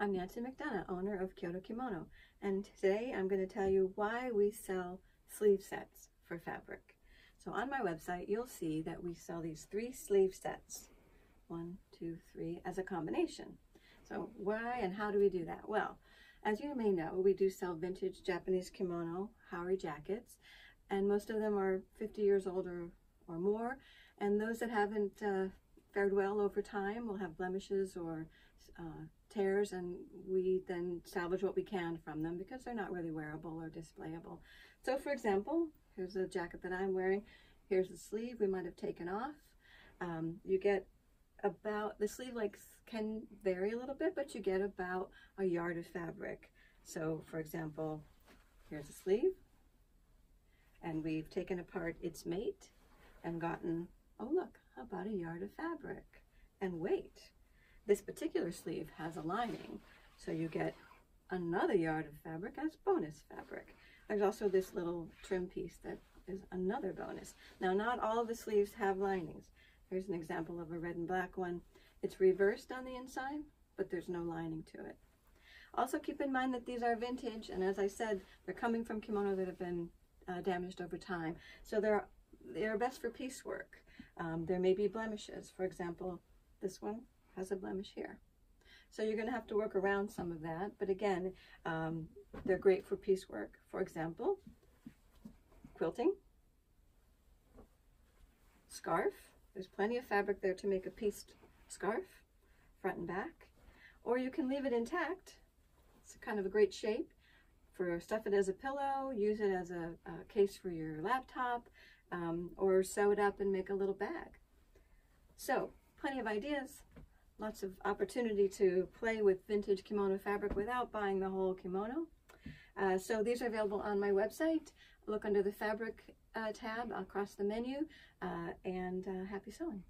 I'm Nancy McDonough, owner of Kyoto Kimono, and today I'm going to tell you why we sell sleeve sets for fabric. So on my website, you'll see that we sell these 3 sleeve sets, 1, 2, 3, as a combination. So why and how do we do that? Well, as you may know, we do sell vintage Japanese kimono, haori jackets, and most of them are 50 years old or more, and those that haven't fared well over time will have blemishes or tears, and we then salvage what we can from them because they're not really wearable or displayable. So for example, here's a jacket that I'm wearing. Here's the sleeve we might have taken off. You get about, the sleeve length can vary a little bit, but you get about a yard of fabric. So for example, here's the sleeve, and we've taken apart its mate and gotten, oh look, about a yard of fabric and weight. This particular sleeve has a lining, so you get another yard of fabric as bonus fabric. There's also this little trim piece that is another bonus. Now, not all of the sleeves have linings. Here's an example of a red and black one. It's reversed on the inside, but there's no lining to it. Also keep in mind that these are vintage, and as I said, they're coming from kimono that have been damaged over time. So they're best for piecework. There may be blemishes. For example, this one has a blemish here. So you're going to have to work around some of that, but again, they're great for piecework. For example, quilting, scarf. There's plenty of fabric there to make a pieced scarf, front and back. Or you can leave it intact. It's kind of a great shape for stuff it as a pillow, use it as a case for your laptop, or sew it up and make a little bag. So plenty of ideas. Lots of opportunity to play with vintage kimono fabric without buying the whole kimono. So these are available on my website. Look under the fabric tab across the menu, and happy sewing.